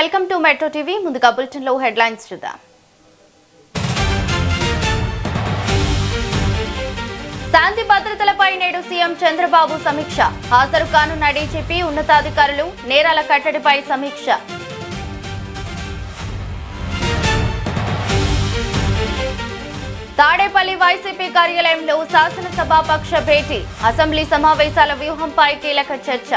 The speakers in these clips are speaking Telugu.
Welcome to metro TV. ముందుగా బులెటిన్ లో హెడ్లైన్స్ చూద్దాం. శాంతి భద్రతలపై నేడు సీఎం చంద్రబాబు సమీక్ష. హాజరు కానున్న డీజీపీ, ఉన్నతాధికారులు. నేరాల కట్టడిపై సమీక్ష. తాడేపల్లి వైసీపీ కార్యాలయంలో శాసనసభాపక్ష భేటీ. అసెంబ్లీ సమావేశాల వ్యూహంపై కీలక చర్చ.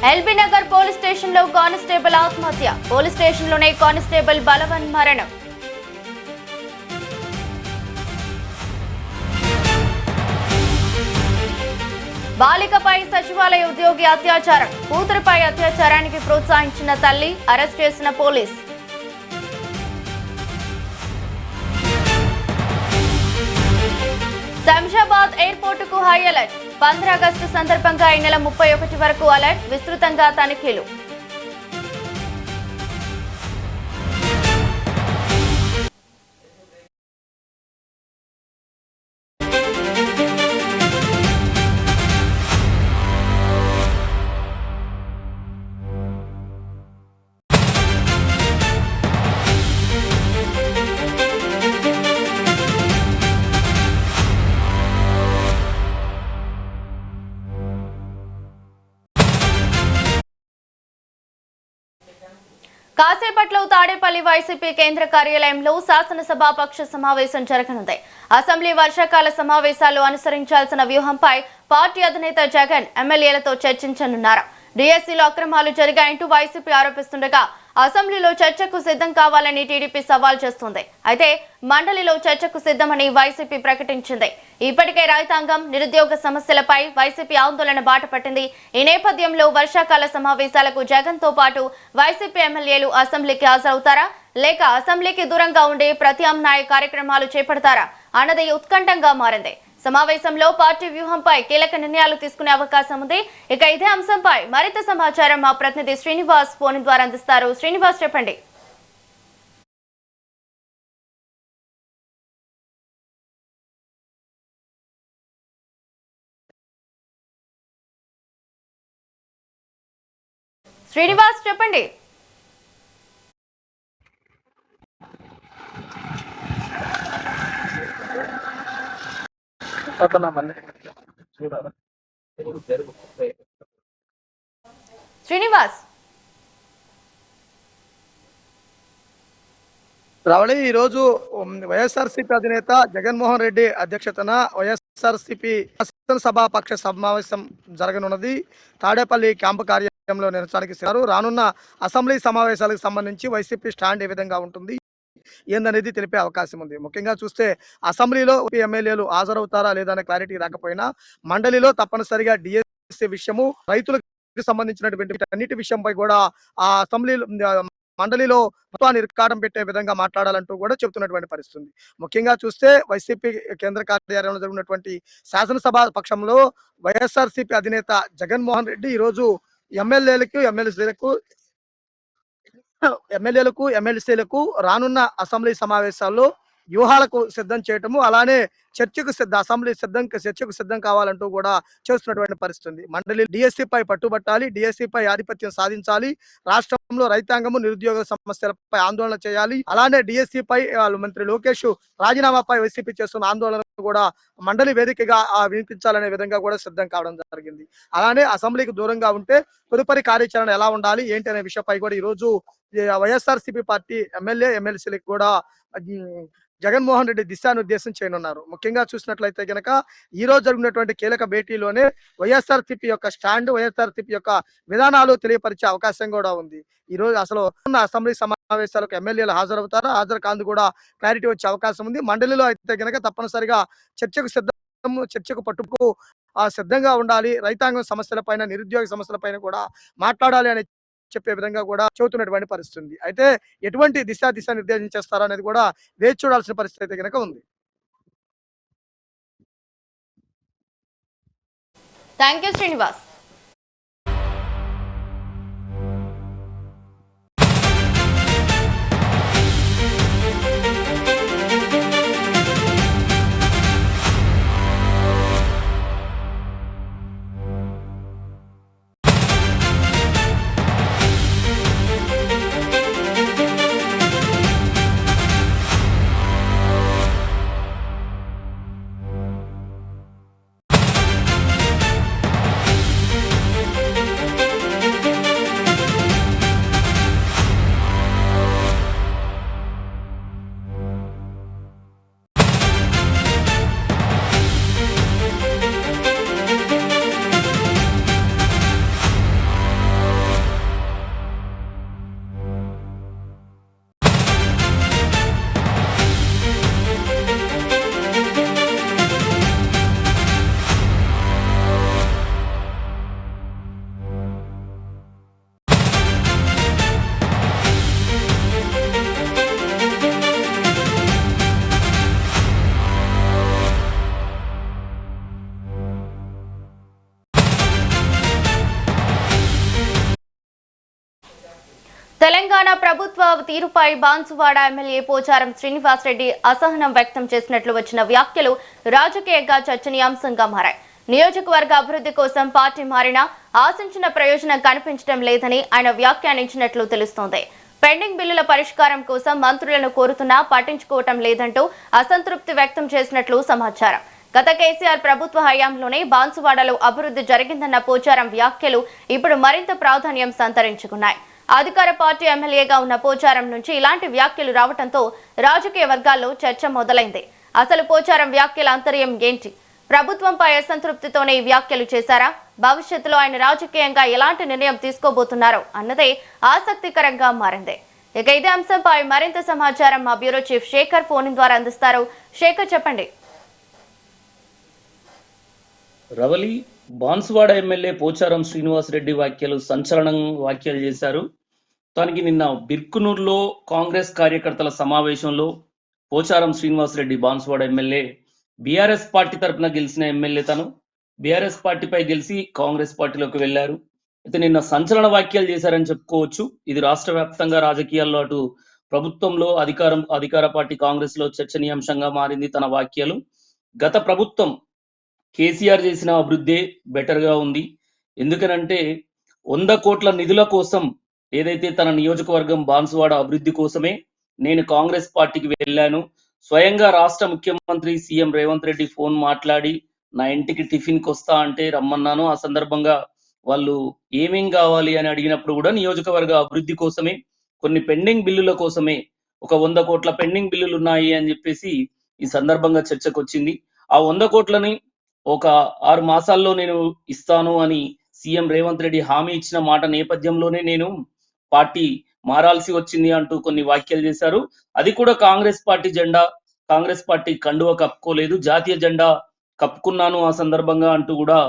ఎల్బీ నగర్ పోలీస్ స్టేషన్ లో కానిస్టేబుల్ ఆత్మహత్య. పోలీస్ స్టేషన్ లోనే కానిస్టేబుల్ బలవన్ మరణం. బాలికపై సచివాలయ ఉద్యోగి అత్యాచారం. కూతురుపై అత్యాచారానికి ప్రోత్సహించిన తల్లి అరెస్ట్ చేసిన పోలీస్. శంషాబాద్ ఎయిర్పోర్టుకు హై అలర్ట్. 15 ఆగస్టు సందర్భంగా ఈ నెల 31 వరకు అలర్ట్. విస్తృతంగా తనిఖీలు. కాసేపట్లో తాడేపల్లి వైసీపీ కేంద్ర కార్యాలయంలో శాసనసభాపక్ష సమావేశం జరగనుంది. అసెంబ్లీ వర్షాకాల సమావేశాలు అనుసరించాల్సిన వ్యూహంపై పార్టీ అధినేత జగన్ ఎమ్మెల్యేలతో చర్చించనున్నారు. డిఎస్సీలో అక్రమాలు జరిగాయంటూ వైసీపీ ఆరోపిస్తుండగా అసెంబ్లీలో చర్చకు సిద్ధం కావాలని టీడీపీ సవాల్ చేస్తుంది. అయితే మండలిలో చర్చకు సిద్ధమని వైసీపీ ప్రకటించింది. ఇప్పటికే రైతాంగం, నిరుద్యోగ సమస్యలపై వైసీపీ ఆందోళన బాటపట్టింది. ఈ నేపథ్యంలో వర్షాకాల సమావేశాలకు జగన్ తో పాటు వైసీపీ ఎమ్మెల్యేలు అసెంబ్లీకి హాజరవుతారా, లేక అసెంబ్లీకి దూరంగా ఉండి ప్రత్యామ్నాయ కార్యక్రమాలు చేపడతారా అన్నది ఉత్కంఠంగా మారింది. సమావేశంలో పార్టీ వ్యూహంపై కీలక నిర్ణయాలు తీసుకునే అవకాశం ఉంది. ఇక ఇదే అంశంపై మరింత సమాచారం మా ప్రతినిధి శ్రీనివాస్ ఫోన్ ద్వారా అందిస్తారు. శ్రీనివాస్, చెప్పండి. శ్రీనివాస్, చెప్పండి. శ్రీనివాస్, రావళి ఈరోజు వైఎస్ఆర్సీపీ అధినేత జగన్మోహన్ రెడ్డి అధ్యక్షతన వైఎస్ఆర్సీపీ శాసనసభాపక్ష సమావేశం జరగనున్నది. తాడేపల్లి క్యాంపు కార్యాలయంలో నిర్వహించడానికి రానున్న అసెంబ్లీ సమావేశాలకు సంబంధించి వైసీపీ స్టాండ్ ఏ విధంగా ఉంటుంది ఏందనేది తెలిపే అవకాశం ఉంది. ముఖ్యంగా చూస్తే అసెంబ్లీలో ఎమ్మెల్యేలు హాజరవుతారా లేదా అనే క్లారిటీ రాకపోయినా మండలిలో తప్పనిసరిగా డిఎస్సీ విషయము, రైతులకు సంబంధించినటువంటి అన్నిటి విషయంపై కూడా ఆ అసెంబ్లీలో మండలిలో ప్రభుత్వాన్ని ఇరకాటం పెట్టే విధంగా మాట్లాడాలంటూ కూడా చెబుతున్నటువంటి పరిస్థితి. ముఖ్యంగా చూస్తే వైసీపీ కేంద్ర కార్యాలయంలో జరిగినటువంటి శాసనసభ పక్షంలో వైఎస్ఆర్సీపీ అధినేత జగన్మోహన్ రెడ్డి ఈరోజు ఎమ్మెల్యేలకు ఎమ్మెల్సీలకు రానున్న అసెంబ్లీ సమావేశాల్లో వ్యూహాలకు సిద్ధం చేయటము, అలానే చర్చకు సిద్ధం కావాలంటూ కూడా చేస్తున్నటువంటి పరిస్థితి. మండలి డిఎస్సీపై పట్టుబట్టాలి, డిఎస్సీపై ఆధిపత్యం సాధించాలి, రాష్ట్రంలో రైతాంగము, నిరుద్యోగ సమస్యలపై ఆందోళన చేయాలి, అలానే డిఎస్సీపై మంత్రి లోకేష్ రాజీనామాపై వైసీపీ చేస్తున్న ఆందోళన కూడా మండలి వేదికగా వినిపించాలనే విధంగా కూడా సిద్ధం కావడం జరిగింది. అలానే అసెంబ్లీకి దూరంగా ఉంటే తదుపరి కార్యాచరణ ఎలా ఉండాలి ఏంటి అనే విషయంపై కూడా ఈరోజు వైఎస్ఆర్సీపీ పార్టీ ఎమ్మెల్యే ఎమ్మెల్సీలకు కూడా జగన్మోహన్ రెడ్డి దిశానిర్దేశం చేయనున్నారు. ముఖ్యంగా చూసినట్లయితే కనుక ఈ రోజు జరిగినటువంటి కీలక భేటీలోనే వైఎస్ఆర్సీపీ యొక్క స్టాండ్, వైఎస్ఆర్సీపీ యొక్క విధానాలు తెలియపరిచే అవకాశం కూడా ఉంది. ఈ రోజు అసలు ఉన్న అసెంబ్లీ సమావేశాలకు ఎమ్మెల్యేలు హాజరవుతారా, హాజరు కాందు కూడా క్లారిటీ వచ్చే అవకాశం ఉంది. మండలిలో అయితే కనుక తప్పనిసరిగా చర్చకు పట్టుకు సిద్ధంగా ఉండాలి, రైతాంగం సమస్యలపైన, నిరుద్యోగ సమస్యలపైన కూడా మాట్లాడాలి అని చెప్పే విధంగా కూడా చెబుతున్నటువంటి పరిస్థితి. అయితే ఎటువంటి దిశ నిర్దేశం చేస్తారో అనేది కూడా వేచి చూడాల్సిన పరిస్థితి అయితే కనుక ఉంది. థాంక్యూ శ్రీనివాస్. తెలంగాణ ప్రభుత్వ తీరుపై బాన్సువాడ ఎమ్మెల్యే పోచారం శ్రీనివాసరెడ్డి అసహనం వ్యక్తం చేసినట్లు వచ్చిన వ్యాఖ్యలు రాజకీయంగా చర్చనీయాంశంగా మారాయి. నియోజకవర్గ అభివృద్ధి కోసం పార్టీ మారినా ఆశించిన ప్రయోజనం కనిపించడం లేదని ఆయన వ్యాఖ్యానించినట్లు తెలుస్తోంది. పెండింగ్ బిల్లుల పరిష్కారం కోసం మంత్రులను కోరుతున్నా పట్టించుకోవటం లేదంటూ అసంతృప్తి వ్యక్తం చేసినట్లు సమాచారం. గత కేసీఆర్ ప్రభుత్వ హయాంలోనే బాన్సువాడలో అభివృద్ధి జరిగిందన్న పోచారం వ్యాఖ్యలు ఇప్పుడు మరింత ప్రాధాన్యం సంతరించుకున్నాయి. అధికార పార్టీ ఎమ్మెల్యేగా ఉన్న పోచారం నుంచి ఇలాంటి వ్యాఖ్యలు రావడంతో రాజకీయ వర్గాల్లో చర్చ మొదలైంది. అసలు పోచారం వ్యాఖ్యల అంతర్యం ఏంటి? ప్రభుత్వంపై అసంతృప్తితోనే ఈ వ్యాఖ్యలు చేశారా? భవిష్యత్తులో ఆయన రాజకీయంగా ఎలాంటి నిర్ణయం తీసుకోబోతున్నారో అన్నదే ఆసక్తికరంగా మారింది. ఇక ఇదే అంశంపై మరింత సమాచారం మా బ్యూరో చీఫ్ శేఖర్ ఫోన్ ద్వారా అందిస్తారు. శేఖర్, చెప్పండి. రవలి బాన్సువాడ ఎమ్మెల్యే పోచారం శ్రీనివాసరెడ్డి వ్యాఖ్యలు సంచలనం వ్యాఖ్యలు చేశారు. తనకి నిన్న బిర్కునూరులో కాంగ్రెస్ కార్యకర్తల సమావేశంలో Pocharam Srinivasa Reddy Banswada MLA BRS party తరఫున గెలిచిన ఎమ్మెల్యే, తను బీఆర్ఎస్ పార్టీపై గెలిచి కాంగ్రెస్ పార్టీలోకి వెళ్లారు. అయితే నిన్న సంచలన వ్యాఖ్యలు చేశారని చెప్పుకోవచ్చు. ఇది రాష్ట్ర వ్యాప్తంగా రాజకీయాల్లో అటు ప్రభుత్వంలో అధికార పార్టీ కాంగ్రెస్ లో చర్చనీయాంశంగా మారింది తన వ్యాఖ్యలు. గత ప్రభుత్వం కేసీఆర్ చేసిన అభివృద్ధి బెటర్ గా ఉంది. ఎందుకనంటే 100 కోట్ల నిధుల కోసం ఏదైతే తన నియోజకవర్గం బాన్సువాడ అభివృద్ధి కోసమే నేను కాంగ్రెస్ పార్టీకి వెళ్ళాను. స్వయంగా రాష్ట్ర ముఖ్యమంత్రి సీఎం రేవంత్ రెడ్డి ఫోన్ మాట్లాడి నా ఇంటికి టిఫిన్కి వస్తా అంటే రమ్మన్నాను. ఆ సందర్భంగా వాళ్ళు ఏమేం కావాలి అని అడిగినప్పుడు కూడా నియోజకవర్గ అభివృద్ధి కోసమే, కొన్ని పెండింగ్ బిల్లుల కోసమే, ఒక 100 కోట్ల పెండింగ్ బిల్లులు ఉన్నాయి అని చెప్పేసి ఈ సందర్భంగా చర్చకు వచ్చింది. ఆ 100 కోట్లని ఒక 6 మాసాల్లో నేను ఇస్తాను అని సీఎం రేవంత్ రెడ్డి హామీ ఇచ్చిన మాట నేపథ్యంలోనే నేను పార్టీ మారాల్సి వచ్చింది అంటూ కొన్ని వ్యాఖ్యలు చేశారు. అది కూడా కాంగ్రెస్ పార్టీ జెండా, కాంగ్రెస్ పార్టీ కండువ కప్పుకోలేదు, జాతీయ జెండా కప్పుకున్నాను ఆ సందర్భంగా అంటూ కూడా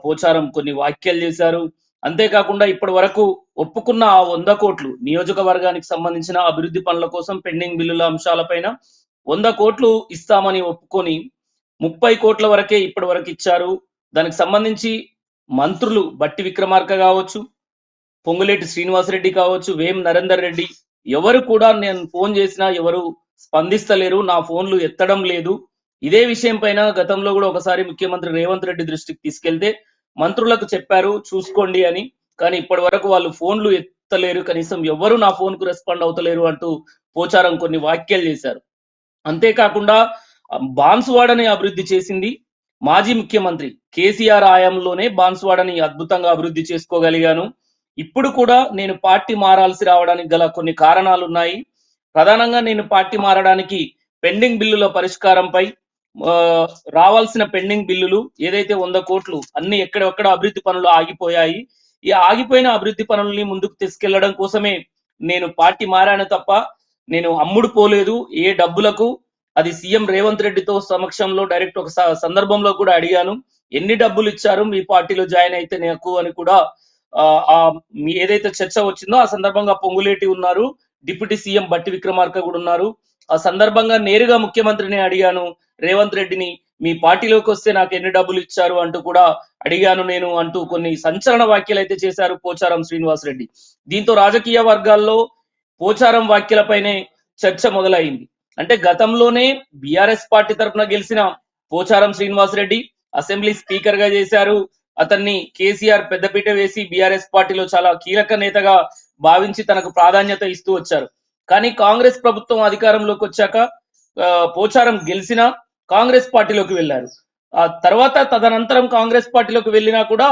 పోచారం కొన్ని వ్యాఖ్యలు చేశారు. అంతేకాకుండా ఇప్పటి వరకు ఒప్పుకున్న ఆ 100 కోట్లు నియోజకవర్గానికి సంబంధించిన అభివృద్ధి పనుల కోసం పెండింగ్ బిల్లుల అంశాలపైన 100 కోట్లు ఇస్తామని ఒప్పుకొని 30 కోట్ల వరకే ఇప్పటి వరకు ఇచ్చారు. దానికి సంబంధించి మంత్రులు బట్టి విక్రమార్క కావచ్చు, పొంగులేటి శ్రీనివాసరెడ్డి కావచ్చు, వేం నరేందర్ రెడ్డి ఎవరు కూడా నేను ఫోన్ చేసినా ఎవరు స్పందిస్తలేరు, నా ఫోన్లు ఎత్తడం లేదు. ఇదే విషయం పైన గతంలో కూడా ఒకసారి ముఖ్యమంత్రి రేవంత్ రెడ్డి దృష్టికి తీసుకెళ్తే మంత్రులకు చెప్పారు చూసుకోండి అని. కానీ ఇప్పటి వరకు వాళ్ళు ఫోన్లు ఎత్తలేరు, కనీసం ఎవరు నా ఫోన్ కు రెస్పాండ్ అవుతలేరు అంటూ పోచారం కొన్ని వ్యాఖ్యలు చేశారు. అంతేకాకుండా బాన్సువాడని అభివృద్ధి చేసింది మాజీ ముఖ్యమంత్రి కేసీఆర్ హయాంలోనే. బాన్సువాడని అద్భుతంగా అభివృద్ధి చేసుకోగలిగాను. ఇప్పుడు కూడా నేను పార్టీ మారాల్సి రావడానికి గల కొన్ని కారణాలు ఉన్నాయి. ప్రధానంగా నేను పార్టీ మారడానికి పెండింగ్ బిల్లుల పరిష్కారంపై, రావాల్సిన పెండింగ్ బిల్లులు ఏదైతే 100 కోట్లు అన్ని ఎక్కడెక్కడ అభివృద్ధి పనులు ఆగిపోయాయి, ఈ ఆగిపోయిన అభివృద్ధి పనుల్ని ముందుకు తీసుకెళ్లడం కోసమే నేను పార్టీ మారాను తప్ప నేను అమ్ముడు పోలేదు ఏ డబ్బులకు. అది సీఎం రేవంత్ రెడ్డితో సమక్షంలో డైరెక్ట్ ఒక సందర్భంలో కూడా అడిగాను, ఎన్ని డబ్బులు ఇచ్చారు మీ పార్టీలో జాయిన్ అయితే నాకు అని కూడా. ఏదైతే చర్చ వచ్చిందో ఆ సందర్భంగా పొంగులేటి ఉన్నారు, డిప్యూటీ సీఎం బట్టి విక్రమార్క కూడా ఉన్నారు. ఆ సందర్భంగా నేరుగా ముఖ్యమంత్రిని అడిగాను, రేవంత్ రెడ్డిని మీ పార్టీలోకి వస్తే నాకు ఎన్ని డబ్బులు ఇచ్చారు అంటూ కూడా అడిగాను నేను అంటూ కొన్ని సంచలన వ్యాఖ్యలు అయితే చేశారు పోచారం శ్రీనివాసరెడ్డి. దీంతో రాజకీయ వర్గాల్లో పోచారం వ్యాఖ్యలపైనే చర్చ మొదలైంది. అంటే గతంలోనే బీఆర్ఎస్ పార్టీ తరఫున గెలిచిన పోచారం శ్రీనివాసరెడ్డి అసెంబ్లీ స్పీకర్ గా చేశారు. అతన్ని కేసీఆర్ పెద్దపీట వేసి బీఆర్ఎస్ పార్టీలో చాలా కీలక నేతగా భావించి తనకు ప్రాధాన్యత ఇస్తూ వచ్చారు. కానీ కాంగ్రెస్ ప్రభుత్వం అధికారంలోకి వచ్చాక పోచారం గెలిచిన కాంగ్రెస్ పార్టీలోకి వెళ్లారు. ఆ తర్వాత తదనంతరం కాంగ్రెస్ పార్టీలోకి వెళ్ళినా కూడా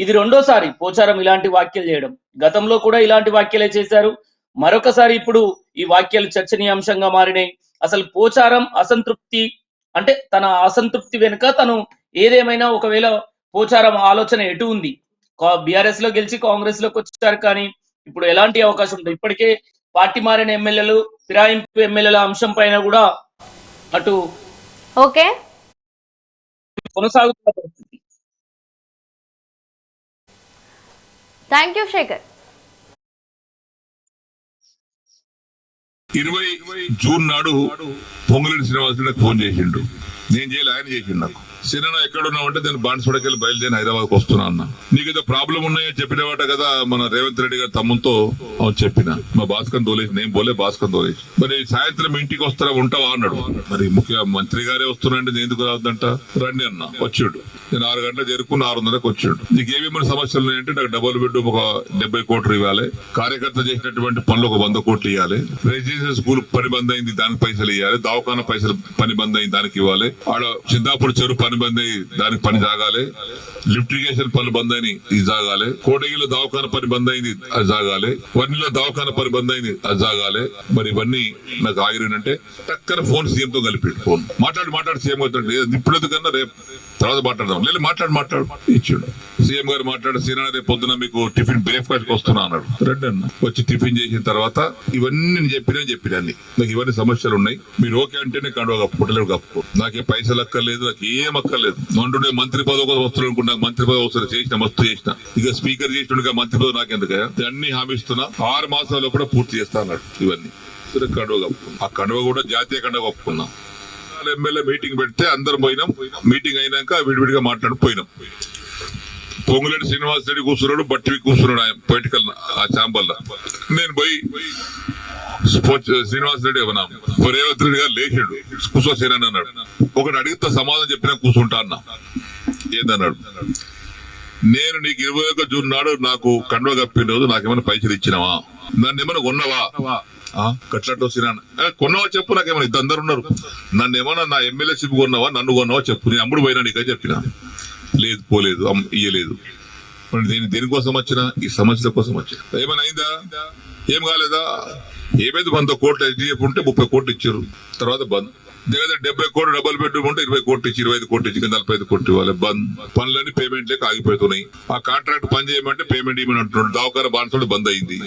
ఇది రెండోసారి పోచారం ఇలాంటి వ్యాఖ్యలు చేయడం. గతంలో కూడా ఇలాంటి వ్యాఖ్యలే చేశారు, మరొకసారి ఇప్పుడు ఈ వ్యాఖ్యలు చర్చనీయాంశంగా మారినాయి. అసలు పోచారం అసంతృప్తి అంటే తన అసంతృప్తి వెనుక తను ఏదేమైనా ఒకవేళ పోచారం ఆలోచన ఎటు ఉంది? బీఆర్ఎస్ లో గెలిచి కాంగ్రెస్ లోకి వచ్చారు, కానీ ఇప్పుడు ఎలాంటి అవకాశం ఉంటుంది? ఇప్పటికే పార్టీ మారిన ఎమ్మెల్యేలు, ఫిరాయింపు ఎమ్మెల్యేల అంశం పైన కూడా అటు కొనసాగుతున్న పరిస్థితి. Thank you Shekhar. 20 జూన్ నాడు పొంగులేటి శ్రీనివాసరెడ్డి ఫోన్ చేసిండు. నేను చేయలే, ఆయన చేసిండు నాకు. సినిమా ఎక్కడున్నావు అంటే నేను బాన్స్వాడకి వెళ్ళి బయలుదేరి హైదరాబాద్కి వస్తున్నా అన్న. నీకు ఏదో ప్రాబ్లం ఉన్నాయని చెప్పినవాట కదా మన రేవంత్ రెడ్డి గారు తమ్ముతో చెప్పిన. మా భాస్కర్ తోలేసి, నేను పోలే, భాస్కర్ తోలేసి. మరి సాయంత్రం ఇంటికి వస్తారా, ఉంటావా అన్నాడు. మరి ముఖ్యమంత్రి గారే వస్తున్నాంటే నేను ఎందుకు రావద్దంట, రండి అన్న. వచ్చాడు. నేను 6 గంటలకు చేరుకుని 6:30కి వచ్చాడు. నీకు ఏమేమి సమస్యలు ఉన్నాయంటే నాకు డబుల్ బెడ్రూమ్ ఒక 70 కోట్లు ఇవ్వాలి, కార్యకర్త చేసినటువంటి పనులు ఒక 100 కోట్లు ఇవ్వాలి, రెసిడెన్షియల్ స్కూల్ పని బంద్ అయింది దానికి పైసలు ఇవ్వాలి, దవాఖానా పైసలు పని బంద్ అయింది దానికి ఇవ్వాలి, ఆడ చింతాపూర్ చెరువు పని బంద్ అయ్యి దానికి పని సాగాలి, లిఫ్ట్ ఇరిగేషన్ పనులు బంద్ అయినాయి ఇది సాగాలి, కోటగిలో దవాఖాన పని బంద్ అయింది అది సాగాలి, వన్నిలో దవాఖాన పని బంద్ అయింది అది సాగాలి. మరి ఇవన్నీ నాకు ఆగిరినంటే టక్కన ఫోన్ సీఎం తో కలిపాడు. ఫోన్ మాట్లాడి సీఎం అవుతాడు. ఇప్పుడు ఎందుకన్నా రేపు తర్వాత మాట్లాడదాం, లేదు మాట్లాడు ఇచ్చాడు. సీఎం గారు మాట్లాడు, సీనా రేపు పొద్దున మీకు టిఫిన్ బ్రేక్ఫాస్ట్ వస్తున్నా అన్నాడు. రెడ్డి అన్న వచ్చి టిఫిన్ చేసిన తర్వాత ఇవన్నీ నేను చెప్పినాన్ని నాకు ఇవన్నీ సమస్యలు ఉన్నాయి, మీరు ఓకే అంటేనే కండువా కప్పుకోవట్లేదు, కప్పుకో, నాకేం పైసలు అక్కర్లేదు, నాకు ఏం అక్కర్లేదు. నుండి మంత్రి పదవి కోసం వస్తున్నాడు అనుకున్నా, మంత్రి పదవి వస్తుంది చేసిన మస్తు చేసిన, ఇక స్పీకర్ చేసినట్టుగా మంత్రి పదవి నాకెందుకు, అన్ని హామీ ఇస్తున్నా, 6 మాసాల్లో కూడా పూర్తి చేస్తా అన్నాడు. ఇవన్నీ కండువా కప్పుకున్నా. ఆ కండువా కూడా జాతీయ కండువా కప్పుకున్నా. ఎమ్మెల్యే మీటింగ్ పెడితే అందరం పోయినాం. మీటింగ్ అయినాక విడివిడిగా పోయినాం. పొంగులేటి శ్రీనివాస్ రెడ్డి కూర్చున్నాడు, బట్టి కూర్చున్నాడు ఆయన పొలిటికల్ ఆ ఛాంబర్ లో. నేను పోయి శ్రీనివాస్ రెడ్డి ఏమన్నా రేవంత్ రెడ్డి గారు లేచాడు, కూర్చోసేనని అన్నాడు. ఒకటి అడిగితే సమాధానం చెప్పినా కూర్చుంటా అన్నా. ఏందన్నాడు, నేను నీకు 21 జూన్ నాడు నాకు కండువా కప్పిన రోజు నాకేమైనా పైసలు ఇచ్చినావా, నన్ను ఏమైనా కొన్నావా, కట్లతో కొన్నావా చెప్పు, నాకేమైనా ఇద్దరు అందరు ఉన్నారు, నన్ను ఏమన్నా నా ఎమ్మెల్యేషిప్ కొన్నావా, నన్ను కొన్నావా చెప్పు, నేను అమ్ముడు పోయినా నీకే చెప్పినా. లేదు, పోలేదు, ఇయ్యలేదు. దేనికోసం వచ్చినా, ఈ సమస్యల కోసం వచ్చిన. ఏమైనా అయిందా, ఏం కాలేదా, ఏమైంది, 100 కోట్లు HDF ఉంటే 30 కోట్లు ఇచ్చారు, తర్వాత బంద్. దగ్గర 70 కోట్లు డబుల్ బెడ్రూమ్ ఉంటే 20 కోట్లు ఇచ్చి 25 కోట్లు ఇచ్చి 45 కోట్లు ఇవ్వాలి, బంద్. పనులన్నీ పేమెంట్ లేక ఆగిపోతున్నాయి. ఆ కాంట్రాక్ట్ పని చేయమంటే పేమెంట్ ఇవ్వమని అంటున్నాడు. దవాఖాన బాన్సోడు బంద్ అయింది.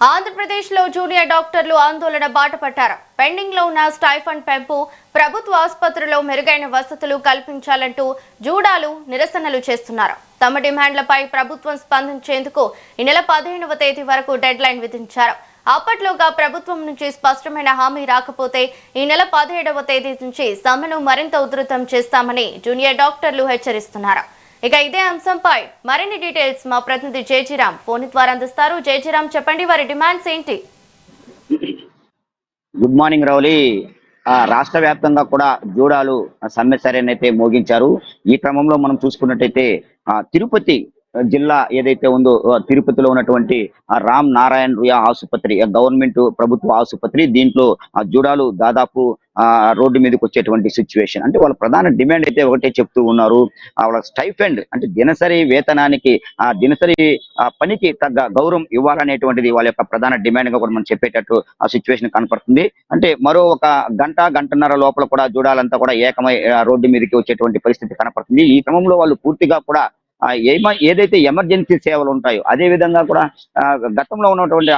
ఆంధ్రప్రదేశ్లో జూనియర్ డాక్టర్లు ఆందోళన బాట పట్టారు. పెండింగ్ లో ఉన్న స్టైఫండ్ పెంపు, ప్రభుత్వ ఆసుపత్రుల్లో మెరుగైన వసతులు కల్పించాలంటూ జూడాలు నిరసనలు చేస్తున్నారు. తమ డిమాండ్లపై ప్రభుత్వం స్పందించేందుకు ఈ నెల 15వ తేదీ వరకు డెడ్ లైన్ విధించారు. అప్పట్లోగా ప్రభుత్వం నుంచి స్పష్టమైన హామీ రాకపోతే ఈ నెల 17వ తేదీ నుంచి సమ్మెను మరింత ఉధృతం చేస్తామని జూనియర్ డాక్టర్లు హెచ్చరిస్తున్నారు. ఇక ఇదే అంశంపై మరిన్ని డీటెయిల్స్ మా ప్రతినిధి జయజీరామ్ ఫోన్ ద్వారా అందిస్తారు. జయజీరామ్, చెప్పండి, వారి డిమాండ్స్ ఏంటి? గుడ్ మార్నింగ్ రౌలి. రాష్ట్ర వ్యాప్తంగా కూడా జూడాలు సమ్మె సరైనైతే మోగించారు. ఈ క్రమంలో మనం చూసుకున్నట్టయితే తిరుపతి జిల్లా ఏదైతే ఉందో, తిరుపతిలో ఉన్నటువంటి రామ్ నారాయణ రుయా ఆసుపత్రి, గవర్నమెంట్ ప్రభుత్వ ఆసుపత్రి, దీంట్లో జూడాలు దాదాపు రోడ్డు మీదకి వచ్చేటువంటి సిచ్యువేషన్. అంటే వాళ్ళ ప్రధాన డిమాండ్ అయితే ఒకటే చెప్తూ ఉన్నారు, వాళ్ళ స్టైఫండ్ అంటే దినసరి వేతనానికి, దినసరి పనికి తగ్గ గౌరవం ఇవ్వాలనేటువంటిది వాళ్ళ యొక్క ప్రధాన డిమాండ్ గా కూడా మనం చెప్పేటట్టు ఆ సిచ్యువేషన్ కనపడుతుంది. అంటే మరో ఒక గంటన్నర లోపల కూడా జూడాలంతా కూడా ఏకమై రోడ్డు మీదకి వచ్చేటువంటి పరిస్థితి కనపడుతుంది. ఈ క్రమంలో వాళ్ళు పూర్తిగా కూడా ఏదైతే ఎమర్జెన్సీ సేవలు ఉంటాయో, అదే విధంగా కూడా గతంలో ఉన్నటువంటి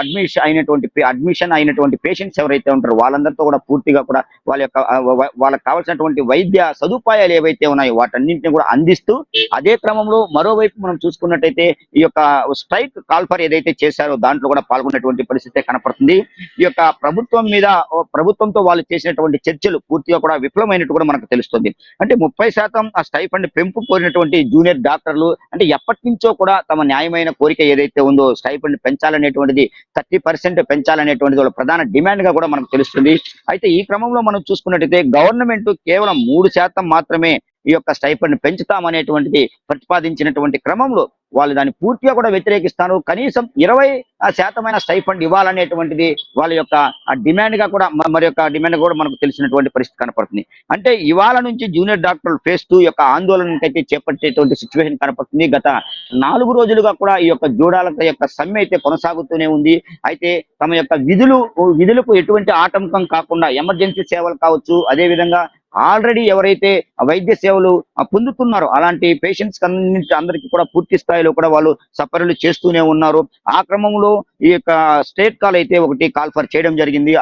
అడ్మిషన్ అయినటువంటి పేషెంట్స్ ఎవరైతే ఉంటారో వాళ్ళందరితో కూడా పూర్తిగా కూడా వాళ్ళకి కావాల్సినటువంటి వైద్య సదుపాయాలు ఏవైతే ఉన్నాయో వాటన్నింటినీ కూడా అందిస్తూ, అదే క్రమంలో మరోవైపు మనం చూసుకున్నట్టయితే ఈ యొక్క స్ట్రైక్ కాల్ఫర్ ఏదైతే చేశారో దాంట్లో కూడా పాల్గొనేటువంటి పరిస్థితి కనపడుతుంది. ఈ యొక్క ప్రభుత్వంతో వాళ్ళు చేసినటువంటి చర్చలు పూర్తిగా కూడా విఫలమైనట్టు కూడా మనకు తెలుస్తుంది. అంటే 30% ఆ స్టైఫండ్ పెంపు కోరినటువంటి జూనియర్ డాక్టర్లు అంటే ఎప్పటి నుంచో కూడా తమ న్యాయమైన కోరిక ఏదైతే ఉందో స్టైఫండ్ పెంచాలనేటువంటిది 30% పెంచాలనేటువంటిది వాళ్ళ ప్రధాన డిమాండ్ గా కూడా మనకు తెలుస్తుంది. అయితే ఈ క్రమంలో మనం చూసుకున్నట్టయితే గవర్నమెంట్ కేవలం 3% మాత్రమే ఈ యొక్క స్టైఫండ్ పెంచుతామనేటువంటిది ప్రతిపాదించినటువంటి క్రమంలో వాళ్ళు దాన్ని పూర్తిగా కూడా వ్యతిరేకిస్తారు. కనీసం 20% స్టైఫండ్ ఇవ్వాలనేటువంటిది వాళ్ళ యొక్క డిమాండ్ గా కూడా మరి యొక్క డిమాండ్ కూడా మనకు తెలిసినటువంటి పరిస్థితి కనపడుతుంది. అంటే ఇవాళ నుంచి జూనియర్ డాక్టర్లు ఫేజ్ 2 యొక్క ఆందోళనకైతే చేపట్టేటువంటి సిచ్యువేషన్ కనపడుతుంది. గత 4 రోజులుగా కూడా ఈ యొక్క జూడాల యొక్క సమ్మె అయితే కొనసాగుతూనే ఉంది. అయితే తమ యొక్క విధులకు ఎటువంటి ఆటంకం కాకుండా ఎమర్జెన్సీ సేవలు కావచ్చు, అదే విధంగా ఆల్రెడీ ఎవరైతే వైద్య సేవలు పొందుతున్నారో అలాంటి పేషెంట్స్ అందరికీ కూడా పూర్తి స్థాయిలో కూడా వాళ్ళు సపర్యలు చేస్తూనే ఉన్నారు. ఆ క్రమంలో ఈ యొక్క స్టేట్ కాల్ అయితే ఒకటి కాల్ ఫర్ చేయడం జరిగింది.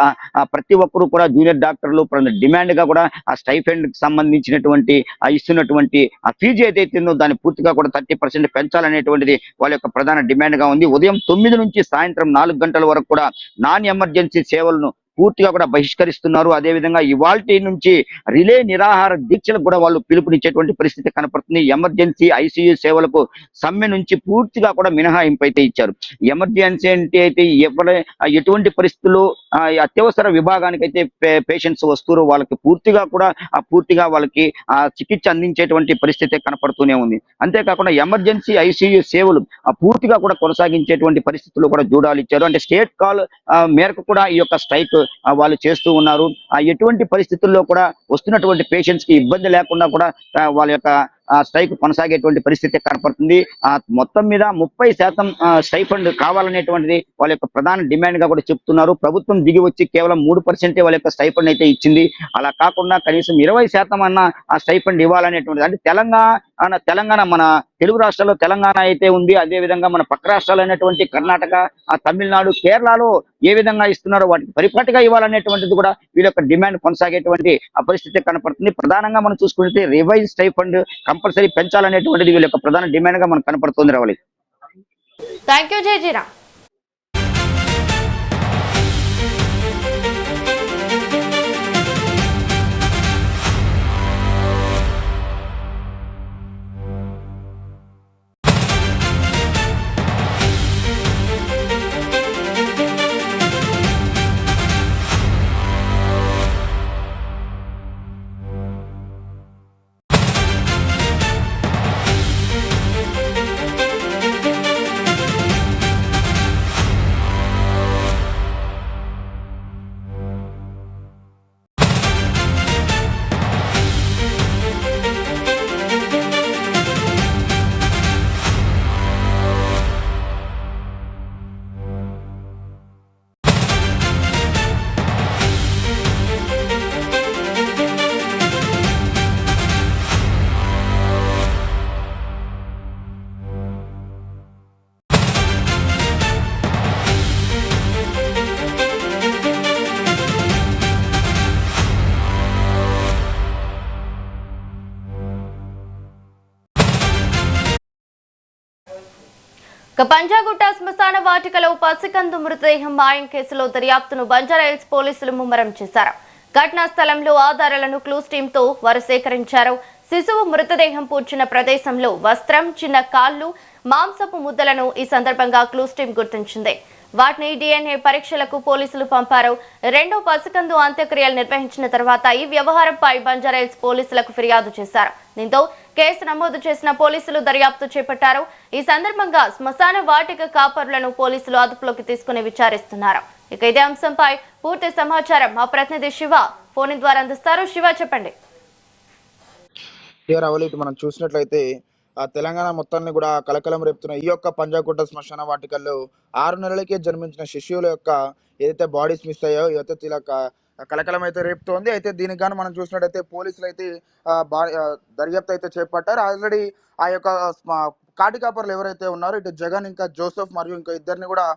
ప్రతి ఒక్కరూ కూడా జూనియర్ డాక్టర్లు డిమాండ్ గా కూడా ఆ స్టైఫండ్ కి సంబంధించినటువంటి ఇస్తున్నటువంటి ఆ ఫీజు ఏదైతే ఉందో దాన్ని పూర్తిగా కూడా 30% పెంచాలనేటువంటిది వాళ్ళ యొక్క ప్రధాన డిమాండ్ గా ఉంది. ఉదయం 9 నుంచి సాయంత్రం 4 గంటల వరకు కూడా నాన్ ఎమర్జెన్సీ సేవలను పూర్తిగా కూడా బహిష్కరిస్తున్నారు. అదేవిధంగా ఇవాల్టి నుంచి రిలే నిరాహార దీక్షలకు కూడా వాళ్ళు పిలుపునిచ్చేటువంటి పరిస్థితి కనపడుతుంది. ఎమర్జెన్సీ ఐసీయూ సేవలకు సమ్మె నుంచి పూర్తిగా కూడా మినహాయింపు అయితే ఇచ్చారు. ఎమర్జెన్సీ అంటే అయితే ఎటువంటి పరిస్థితుల్లో అత్యవసర విభాగానికి అయితే పేషెంట్స్ వస్తున్నారు వాళ్ళకి పూర్తిగా వాళ్ళకి చికిత్స అందించేటువంటి పరిస్థితి కనపడుతూనే ఉంది. అంతేకాకుండా ఎమర్జెన్సీ ఐసీయూ సేవలు పూర్తిగా కూడా కొనసాగించేటువంటి పరిస్థితుల్లో కూడా జూడాలు ఇచ్చారు. అంటే స్టేట్ కాల్ మేరకు కూడా ఈ యొక్క స్ట్రైక్ వాళ్ళు చేస్తూ ఉన్నారు. ఎటువంటి పరిస్థితుల్లో కూడా వస్తున్నటువంటి పేషెంట్స్ కి ఇబ్బంది లేకుండా కూడా వాళ్ళ యొక్క స్ట్రైక్ కొనసాగేటువంటి పరిస్థితి కనపడుతుంది. మొత్తం మీద 30% స్టైఫండ్ కావాలనేటువంటిది వాళ్ళ యొక్క ప్రధాన డిమాండ్ గా కూడా చెప్తున్నారు. ప్రభుత్వం దిగి వచ్చి కేవలం 3% వాళ్ళ యొక్క స్టైఫండ్ అయితే ఇచ్చింది. అలా కాకుండా కనీసం 20% అన్న ఆ స్టైఫండ్ ఇవ్వాలనేటువంటిది. అంటే తెలంగాణ మన తెలుగు రాష్ట్రాల్లో తెలంగాణ అయితే ఉంది, అదే విధంగా మన పక్క రాష్ట్రాలు అయినటువంటి కర్ణాటక, తమిళనాడు, కేరళలో ఏ విధంగా ఇస్తున్నారో వాటికి పరిపాటిగా ఇవ్వాలనేటువంటిది కూడా వీళ్ళ యొక్క డిమాండ్ కొనసాగేటువంటి ఆ పరిస్థితి కనపడుతుంది. ప్రధానంగా మనం చూసుకుంటే రివైజ్ స్టైఫండ్ కంపల్సరీ పెంచాలనేటువంటిది వీళ్ళ యొక్క ప్రధాన డిమాండ్ గా మనకు కనపడుతుంది. రావాలి. Thank you జయజీరా. పంజాగుట్ట శ్మశాన వాటికలో పసికందు మృతదేహం మాయం కేసులో దర్యాప్తును బంజారాహిల్స్ పోలీసులు ముమ్మరం చేశారు. ఘటనా స్థలంలో ఆధారాలను క్లూస్ టీంతో వారు సేకరించారు. శిశువు మృతదేహం పూడ్చిన ప్రదేశంలో వస్త్రం, చిన్న కాళ్లు, మాంసపు ముద్దలను ఈ సందర్భంగా క్లూస్ టీం గుర్తించింది. వాటిని DNA పరీక్షలకు పోలీసులు పంపారు. రెండో పసికందు అంత్యక్రియలు నిర్వహించిన తర్వాత ఈ వ్యవహారంపై బంజారాహిల్స్ పోలీసులకు ఫిర్యాదు చేశారు. దీంతో కేసు నమోదు చేసిన పోలీసులు దర్యాప్తు చేపట్టారు. ఈ సందర్భంగా శ్మశాన వాటిక కాపరులను పోలీసులు అదుపులోకి తీసుకుని విచారిస్తున్నారు. ఇక ఇదే అంశంపై పూర్తి సమాచారం మా ప్రతినిధి శివ ఫోన్ ద్వారా అందిస్తారు. శివ, చెప్పండి. మనం చూసినట్లయితే తెలంగాణ మొత్తాన్ని కూడా కలకలం రేపుతున్న ఈ యొక్క పంజాగుట్ట శ్మశాన వాటికల్లో 6 నెలలకే జన్మించిన శిశువుల యొక్క ఏదైతే బాడీస్ మిస్ అయ్యాయో ఇవైతే ఇలా కలకలం అయితే రేపుతోంది. అయితే దీనికి గాను మనం చూసినట్టయితే పోలీసులు అయితే దర్యాప్తు అయితే చేపట్టారు. ఆల్రెడీ ఆ యొక్క కాటి కాపర్లు ఎవరైతే ఉన్నారో ఇటు జగన్, ఇంకా జోసెఫ్ మరియు ఇంకా ఇద్దరిని కూడా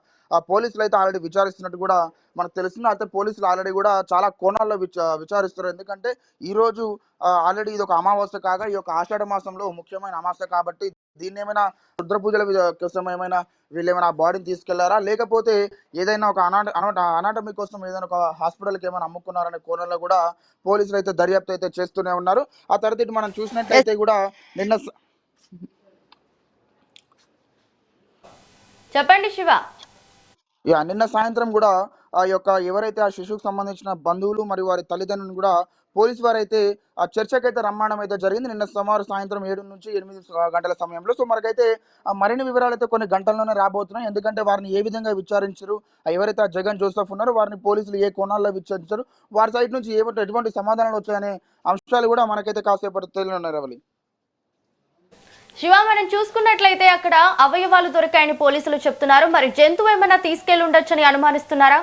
పోలీసులు అయితే ఆల్రెడీ విచారిస్తున్నట్టు కూడా మనకు తెలుస్తుంది. అయితే పోలీసులు ఆల్రెడీ కూడా చాలా కోణాల్లో విచారిస్తున్నారు. ఎందుకంటే ఈ రోజు ఆల్రెడీ ఇది ఒక అమావాస్య కాగా ఈ యొక్క ఆషాఢ మాసంలో ముఖ్యమైన అమావాస్య కాబట్టి దీన్ని ఏమైనా రుద్ర పూజల కోసం ఏమైనా వీళ్ళు ఏమైనా బాడీని తీసుకెళ్లారా, లేకపోతే ఏదైనా ఒక అనాటమీ కోసం ఏదైనా ఒక హాస్పిటల్కి ఏమైనా అమ్ముకున్నారనే కోణంలో కూడా పోలీసులు అయితే దర్యాప్తు అయితే చేస్తూనే ఉన్నారు. ఆ తర్వాత ఇటు మనం చూసినట్లయితే కూడా చెప్పండి శివ. నిన్న సాయంత్రం కూడా ఆ యొక్క ఎవరైతే ఆ శిశువుకు సంబంధించిన బంధువులు మరియు వారి తల్లిదండ్రులను కూడా పోలీసు వారైతే ఆ చర్చకైతే రమ్మడం అయితే జరిగింది. నిన్న సుమారు సాయంత్రం 7 నుంచి 8 గంటల సమయంలో. సో మనకైతే మరిన్ని వివరాలు అయితే కొన్ని గంటల్లోనే రాబోతున్నాయి. ఎందుకంటే వారిని ఏ విధంగా విచారించారు, ఎవరైతే ఆ జగన్ జోసెఫ్ ఉన్నారో వారిని పోలీసులు ఏ కోణాల్లో విచారించారు, వారి సైడ్ నుంచి ఎటువంటి సమాధానాలు వచ్చాయనే అంశాలు కూడా మనకైతే కాసేపటి తెలియనున్నాయి రవలి. శివ, మనం చూసుకున్నట్లయితే అక్కడ అవయవాలు దొరికాయని పోలీసులు చెప్తున్నారు. మరి జంతువు ఏమైనా తీసుకెళ్లి ఉండొచ్చని అనుమానిస్తున్నారా?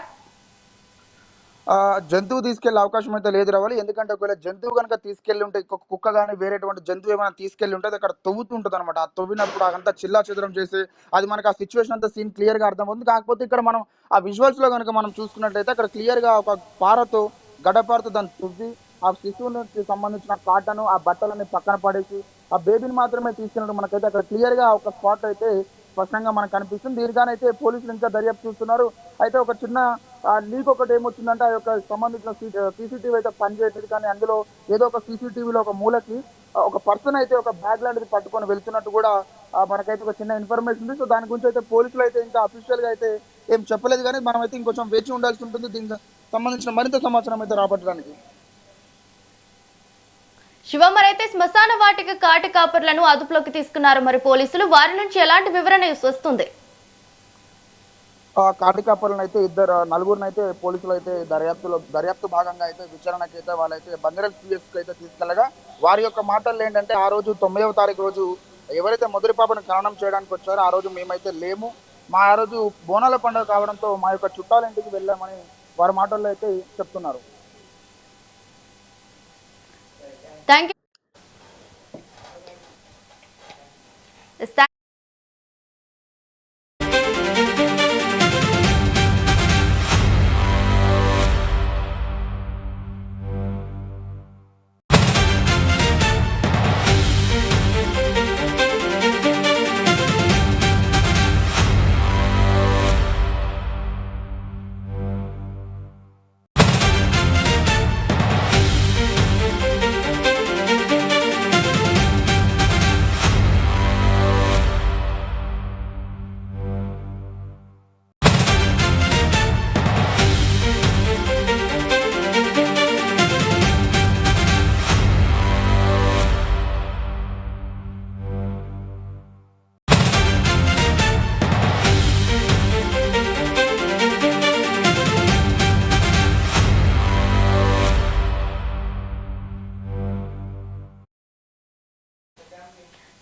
జంతువు తీసుకెళ్లే అవకాశం అయితే లేదు రవాలి. ఎందుకంటే ఒకవేళ జంతువు కనుక తీసుకెళ్లి ఉంటే, కుక్క కానీ వేరేటువంటి జంతువు ఏమైనా తీసుకెళ్లి ఉంటే అది అక్కడ తవ్వుతుంటుంది అనమాట. ఆ తవ్వినప్పుడు అదంతా చిల్లా చెదరం చేసి అది మనకు ఆ సిచ్యువేషన్ అంతా సీన్ క్లియర్ గా అర్థమవుతుంది. కాకపోతే ఇక్కడ మనం ఆ విజువల్స్ లో కనుక మనం చూసుకున్నట్లయితే అక్కడ క్లియర్ గా ఒక పారతో గడ్డపారతో దాన్ని తువ్వి ఆ శిశువునికి సంబంధించిన కాటను ఆ బట్టలని పక్కన పడేసి ఆ బేబీని మాత్రమే తీసుకున్నట్టు మనకైతే అక్కడ క్లియర్ గా ఒక స్పాట్ అయితే స్పష్టంగా మనకు కనిపిస్తుంది. దీనిగానైతే పోలీసులు ఇంకా దర్యాప్తు చూస్తున్నారు. అయితే ఒక చిన్న లీక్ ఒకటి ఏమొచ్చిందంటే ఆ యొక్క సంబంధించిన సీసీటీవీ అయితే పనిచేయట్లేదు. కానీ అందులో ఏదో ఒక సీసీటీవీలో ఒక మూలకి ఒక పర్సన్ అయితే ఒక బ్యాగ్ లాంటిది పట్టుకొని వెళ్తున్నట్టు కూడా మనకైతే ఒక చిన్న ఇన్ఫర్మేషన్ ఉంది. సో దాని గురించి అయితే పోలీసులు అయితే ఇంకా అఫీషియల్ గా అయితే ఏం చెప్పలేదు. కానీ మనం అయితే ఇంకొంచెం వేచి ఉండాల్సి ఉంటుంది దీనికి సంబంధించిన మరింత సమాచారం అయితే రాబట్టడానికి. శివ, మరైతే శ్మశాన వాటిక కాటి కాపర్లను అదుపులోకి తీసుకున్నారు మరి పోలీసులు. వారి నుంచి ఎలాంటి వివరణ వస్తుంది? కాటి కాపర్లను అయితే నలుగురిని అయితే పోలీసులు అయితే దర్యాప్తు భాగంగా అయితే విచారణకి అయితే వాళ్ళైతే బందరల్ పిఎస్ కి అయితే తీసుకెళ్లగా వారి యొక్క మాటలు ఏంటంటే ఆ రోజు 9వ తారీఖు రోజు ఎవరైతే మొదటి పాపను ఖననం చేయడానికి వచ్చారో ఆ రోజు మేమైతే లేము, ఆ రోజు బోనాల పండుగ కావడంతో మా యొక్క చుట్టాల ఇంటికి వెళ్ళామని వారి మాటల్లో అయితే చెప్తున్నారు. Thank you.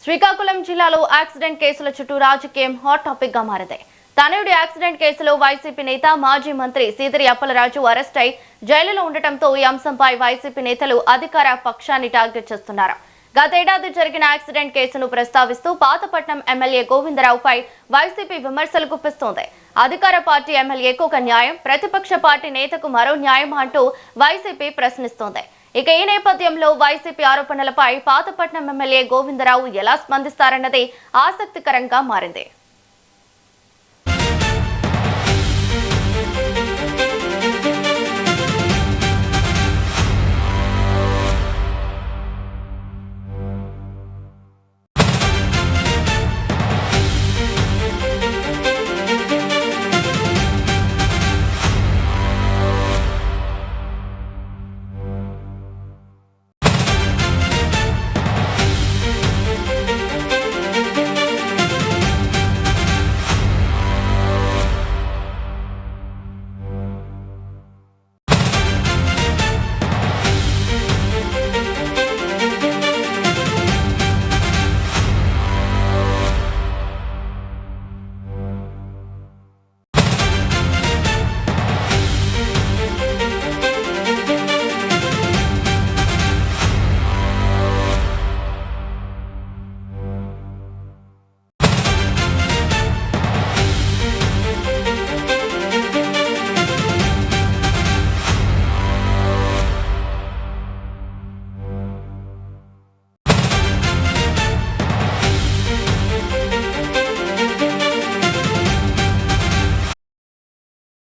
శ్రీకాకుళం జిల్లాలో యాక్సిడెంట్ కేసుల చుట్టూ రాజకీయం హాట్ టాపిక్ గా మారింది. తనయుడి యాక్సిడెంట్ కేసులో వైసీపీ నేత మాజీ మంత్రి సీదిరి అప్పలరాజు అరెస్ట్ అయి జైలులో ఉండటంతో ఈ అంశంపై వైసీపీ నేతలు అధికార పక్షాన్ని టార్గెట్ చేస్తున్నారు. గతేడాది జరిగిన యాక్సిడెంట్ కేసును ప్రస్తావిస్తూ పాతపట్నం ఎమ్మెల్యే గోవిందరావుపై వైసీపీ విమర్శలు గుప్పిస్తోంది. అధికార పార్టీ ఎమ్మెల్యేకు ఒక న్యాయం, ప్రతిపక్ష పార్టీ నేతకు మరో న్యాయం అంటూ వైసీపీ ప్రశ్నిస్తోంది. ఇక ఈ నేపథ్యంలో వైసీపీ ఆరోపణలపై పాతపట్నం ఎమ్మెల్యే గోవిందరావు ఎలా స్పందిస్తారన్నది ఆసక్తికరంగా మారింది.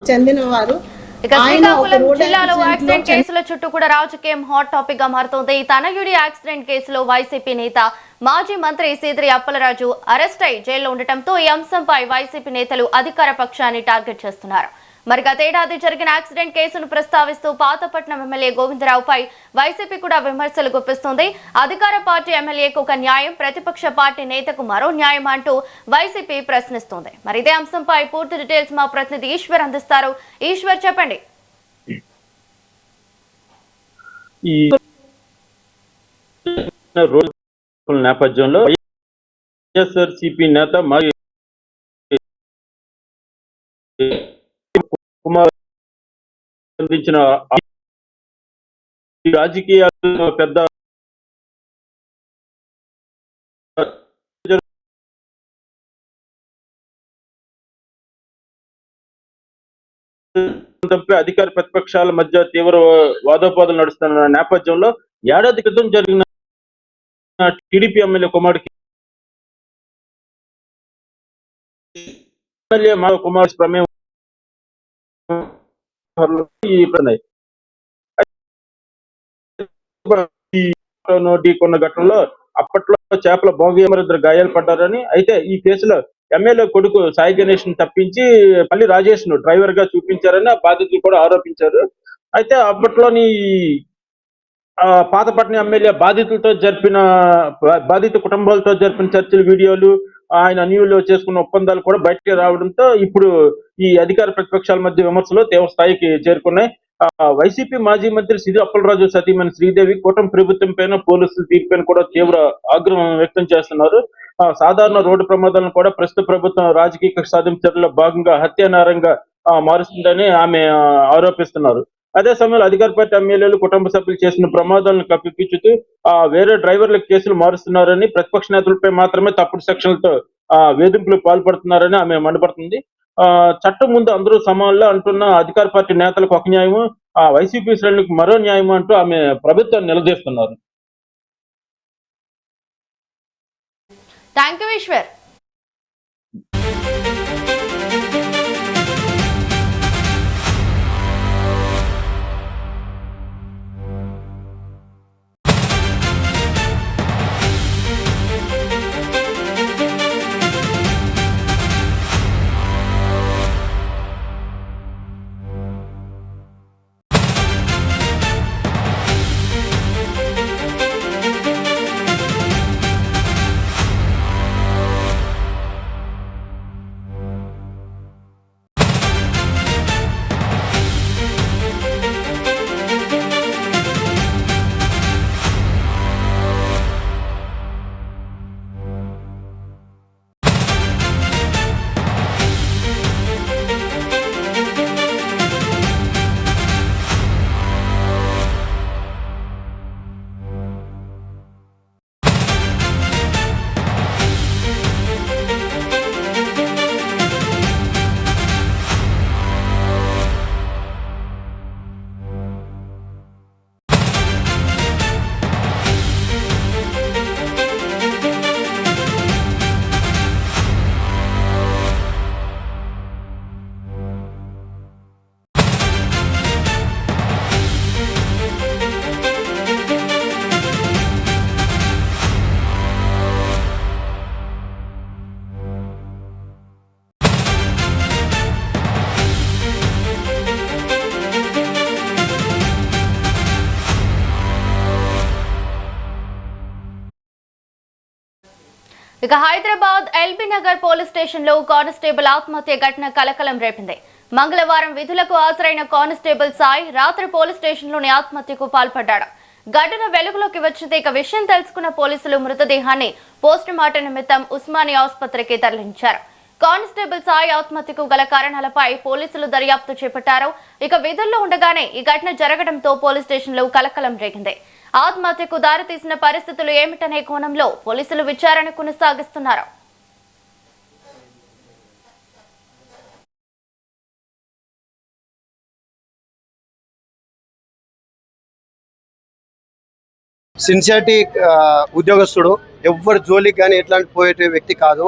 చెందిన వారు ఇక శ్రీకాకుళం జిల్లాలో యాక్సిడెంట్ కేసుల చుట్టూ కూడా రాజకీయం హాట్ టాపిక్ గా మారుతోంది. తనయుడి యాక్సిడెంట్ కేసులో వైసీపీ నేత మాజీ మంత్రి సీదిరి అప్పలరాజు అరెస్ట్ అయి జైల్లో ఉండటంతో ఈ అంశంపై వైసీపీ నేతలు అధికార పక్షాన్ని టార్గెట్ చేస్తున్నారు. మరి గతేడాది జరిగిన యాక్సిడెంట్ కేసును ప్రస్తావిస్తూ పాతపట్నం ఎమ్మెల్యే గోవిందరావుపై వైసీపీ కూడా విమర్శలు గుప్పిస్తుంది. అధికార పార్టీ ఎమ్మెల్యేకు ఒక న్యాయం, ప్రతిపక్ష పార్టీ నేతకు మరో న్యాయం అంటూ వైసీపీ ప్రశ్నిస్తుంది. మరి ఇదే అంశంపై పూర్తి డీటెయిల్స్ మా ప్రతినిధి ఈశ్వర్ అందిస్తారు. ఈశ్వర్, చెప్పండి. ఈ నేపథ్యంలో వైఎస్ఆర్సీపీ నేత మాజీ కుమార్ అందించిన రాజకీయాల్లో పెద్ద అధికార ప్రతిపక్షాల మధ్య తీవ్ర వాదోపాదాలు నడుస్తున్న నేపథ్యంలో ఏడాది క్రితం జరిగిన టీడీపీ ఎమ్మెల్యే కుమార్కి కుమార్ ప్రమేయం కొన్న ఘటనలో అప్పట్లో చేపల భోగిమరిద్దరు గాయాలు పడ్డారని, అయితే ఈ కేసులో ఎమ్మెల్యే కొడుకు సాయి గణేష్ ను తప్పించి మళ్ళీ రాజేష్ ను డ్రైవర్ గా చూపించారని ఆ బాధితులు కూడా ఆరోపించారు. అయితే అప్పట్లోని పాతపట్నం ఎమ్మెల్యే బాధిత కుటుంబాలతో జరిపిన చర్చలు, వీడియోలు, ఆయన అన్యులు చేసుకున్న ఒప్పందాలు కూడా బయటకు రావడంతో ఇప్పుడు ఈ అధికార ప్రతిపక్షాల మధ్య విమర్శలు తీవ్ర స్థాయికి చేరుకున్నాయి. వైసీపీ మాజీ మంత్రి సిరి అప్పలరాజు సతీమణి శ్రీదేవి కూటమి ప్రభుత్వం పైన, పోలీసుల తీర్పుపైన కూడా తీవ్ర ఆగ్రహం వ్యక్తం చేస్తున్నారు. సాధారణ రోడ్డు ప్రమాదాలను కూడా ప్రస్తుత ప్రభుత్వం రాజకీయ కక్ష సాధింపు చర్యల్లో భాగంగా హత్యానేరంగా మారుస్తుందని ఆమె ఆరోపిస్తున్నారు. అదే సమయంలో అధికార పార్టీ ఎమ్మెల్యేలు, కుటుంబ సభ్యులు చేసిన ప్రమాదాలను కప్పిపుచ్చుతూ వేరే డ్రైవర్ల కేసులు మారుస్తున్నారని, ప్రతిపక్ష నేతలపై మాత్రమే తప్పుడు సెక్షన్లతో వేధింపులు పాల్పడుతున్నారని ఆమె మండిపడుతుంది. చట్టం ముందు అందరూ సమానులు అంటున్న అధికార పార్టీ నేతలకు ఒక న్యాయము, వైసీపీ శ్రేణులకు మరో న్యాయం అంటూ ఆమె ప్రభుత్వాన్ని నిలదీస్తున్నారు. థాంక్యూ ఈశ్వర్. ఇక Hyderabad LB Nagar police station లో కానిస్టేబుల్ ఆత్మహత్య ఘటన కలకలం రేపింది. మంగళవారం విధులకు హాజరైన కానిస్టేబుల్ సాయి రాత్రి పోలీస్ స్టేషన్ లోని ఆత్మహత్యకు పాల్పడ్డాడు. ఘటన వెలుగులోకి వచ్చింది. ఇక విషయం తెలుసుకున్న పోలీసులు మృతదేహాన్ని పోస్టుమార్టం నిమిత్తం ఉస్మానియా ఆసుపత్రికి తరలించారు. కానిస్టేబుల్ సాయి ఆత్మహత్యకు గల కారణాలపై పోలీసులు దర్యాప్తు చేపట్టారు. ఇక విధుల్లో ఉండగానే ఈ ఘటన జరగడంతో పోలీస్ స్టేషన్ లో కలకలం రేగింది. ఆత్మహత్యకు దారితీసిన పరిస్థితులు ఏమిటనే కోణంలో పోలీసులు విచారణ కొనసాగిస్తున్నారు. సిన్సియారిటీ ఉద్యోగస్తుడు, ఎవ్వరు జోలికి కానీ ఎట్లాంటి పోయే వ్యక్తి కాదు.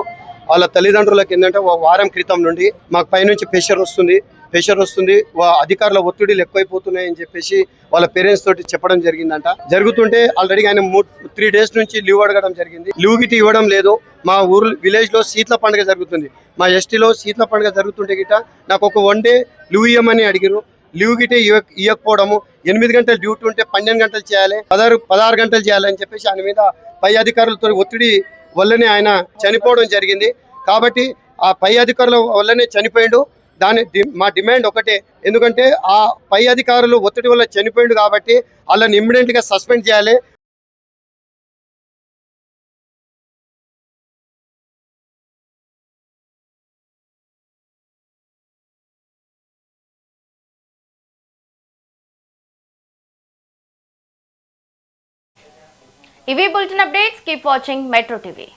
వాళ్ళ తల్లిదండ్రులకు ఏంటంటే వారం క్రితం నుండి మాకు పైనుంచి ప్రెషర్ వస్తుంది, ప్రెషర్ వస్తుంది, అధికారుల ఒత్తిడిలు ఎక్కువైపోతున్నాయని చెప్పేసి వాళ్ళ పేరెంట్స్ తోటి చెప్పడం జరిగిందంట. జరుగుతుంటే ఆల్రెడీ ఆయన 3 డేస్ నుంచి లీవ్ అడగడం జరిగింది. లీవ్ గిట్ ఇవ్వడం లేదు. మా ఊరు విలేజ్ లో శీతల పండుగ జరుగుతుంది, మా ఎస్టీలో శీతల పండుగ జరుగుతుంటే గిట నాకు ఒక 1 డే లీవ్ ఇవ్వమని అడిగారు. లీవ్ గిటే ఇవ్వకపోవడము, 8 గంటలు డ్యూటీ ఉంటే 12 గంటలు చేయాలి, 16 గంటలు చేయాలని చెప్పేసి ఆయన మీద పై అధికారులతో ఒత్తిడి వల్లనే ఆయన చనిపోవడం జరిగింది. కాబట్టి ఆ పై అధికారుల వల్లనే చనిపోయిండు. మా డిమాండ్ ఒకటే, ఎందుకంటే ఆ పై అధికారులు ఒత్తిడి వల్ల చనిపోయిండు కాబట్టి వాళ్ళని ఇమ్మీడియట్ గా సస్పెండ్ చేయాలి. ఇవి bulletin updates. Keep watching metro TV.